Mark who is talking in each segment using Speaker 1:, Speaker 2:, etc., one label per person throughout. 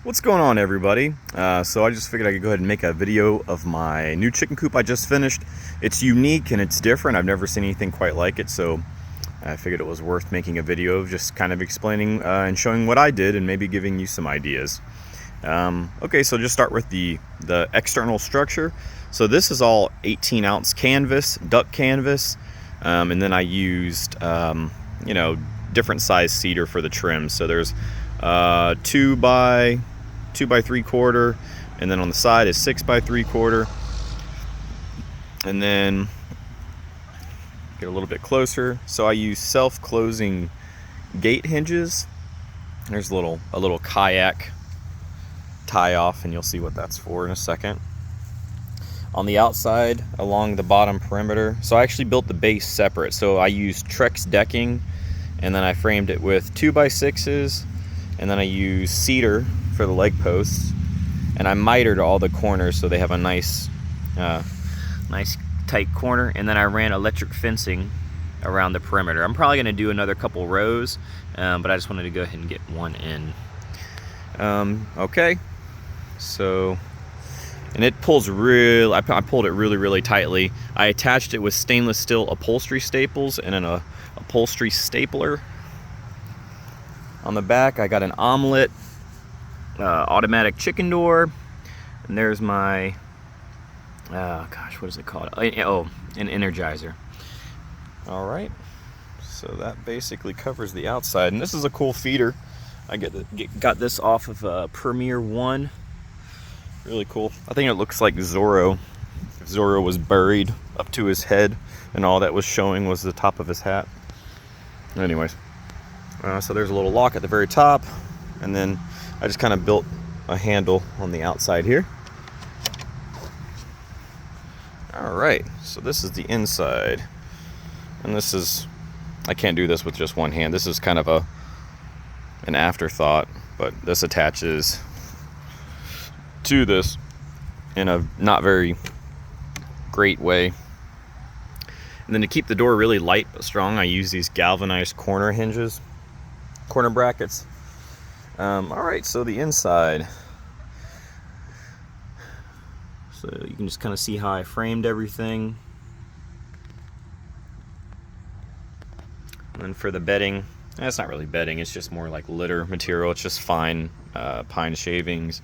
Speaker 1: What's going on, everybody? So I just figured I could go ahead and make a video of my new chicken coop I just finished. It's unique and it's different. I've never seen anything quite like it, so I figured it was worth making a video of just kind of explaining and showing what I did and maybe giving you some ideas. Okay, so just start with the external structure. So this is all 18-ounce canvas, duck canvas, and then I used different size cedar for the trim. So there's 2 by 3/4, and then on the side is 6 by 3/4, and then get a little bit closer. So I use self-closing gate hinges. There's a little kayak tie off, and you'll see what that's for in a second. On the outside along the bottom perimeter, so I actually built the base separate. So I used Trex decking, and then I framed it with 2x6s, and then I used cedar for the leg posts, and I mitered all the corners so they have a nice tight corner, and then I ran electric fencing around the perimeter. I'm probably going to do another couple rows, but I just wanted to go ahead and get one in. Okay, so, and it pulls real, I pulled it really tightly. I attached it with stainless steel upholstery staples and an upholstery stapler. On the back I got an omelet automatic chicken door, and there's my what is it called? Oh, an Energizer. All right, so that basically covers the outside, and this is a cool feeder. I got this off of Premier One. Really cool. I think it looks like Zorro. If Zorro was buried up to his head and all that was showing was the top of his hat. Anyways, so there's a little lock at the very top, and then I just kind of built a handle on the outside here. All right, so this is the inside, and this is, I can't do this with just one hand. This is kind of an afterthought, but this attaches to this in a not very great way. And then to keep the door really light but strong, I use these galvanized corner hinges, corner brackets. All right, so the inside. So you can just kind of see how I framed everything. And then for the bedding, it's not really bedding, it's just more like litter material. It's just fine pine shavings.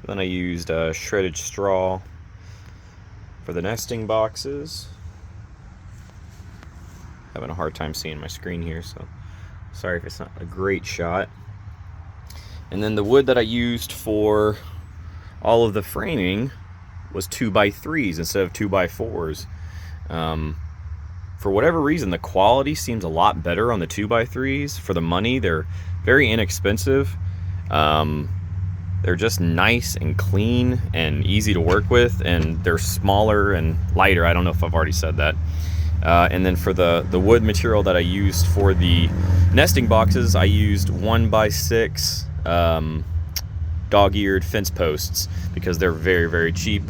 Speaker 1: Then I used shredded straw for the nesting boxes. Having a hard time seeing my screen here, so sorry if it's not a great shot. And then the wood that I used for all of the framing was 2x3s instead of 2x4s. For whatever reason, the quality seems a lot better on the 2x3s. For the money, they're very inexpensive. They're just nice and clean and easy to work with, and they're smaller and lighter. I don't know if I've already said that. And then for the wood material that I used for the nesting boxes, I used 1x6 dog-eared fence posts because they're very cheap,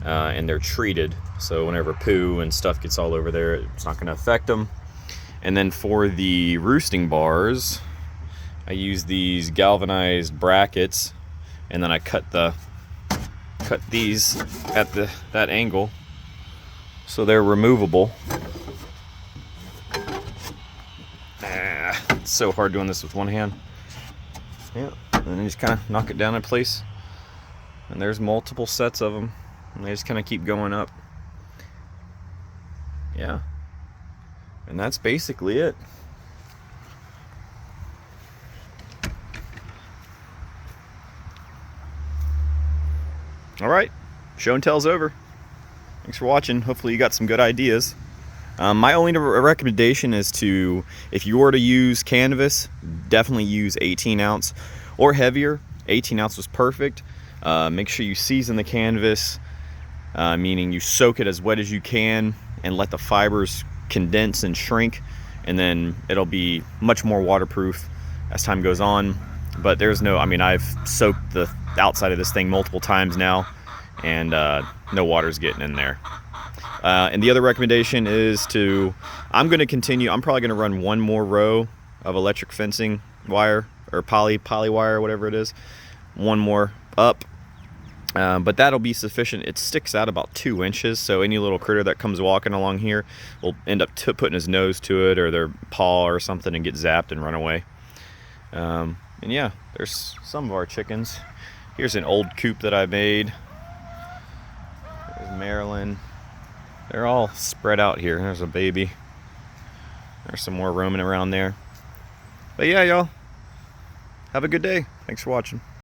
Speaker 1: and they're treated, so whenever poo and stuff gets all over there, it's not going to affect them. And then for the roosting bars, I used these galvanized brackets, and then I cut these at that angle so they're removable. It's so hard doing this with one hand. Yeah, and then you just kind of knock it down in place, and there's multiple sets of them, and they just kind of keep going up. Yeah, and that's basically it. All right, show and tell's over. Thanks for watching. Hopefully you got some good ideas. My only recommendation is to, if you were to use canvas, definitely use 18-ounce or heavier. 18-ounce was perfect. Make sure you season the canvas, meaning you soak it as wet as you can and let the fibers condense and shrink, and then it'll be much more waterproof as time goes on. But there's no, I mean, I've soaked the outside of this thing multiple times now, and no water's getting in there. And the other recommendation is I'm going to continue, I'm probably going to run one more row of electric fencing wire, or poly wire, whatever it is, one more up. But that'll be sufficient. It sticks out about 2 inches, so any little critter that comes walking along here will end up putting his nose to it or their paw or something and get zapped and run away. And yeah, there's some of our chickens. Here's an old coop that I made. There's Maryland. They're all spread out here. There's a baby. There's some more roaming around there. But yeah, y'all, have a good day. Thanks for watching.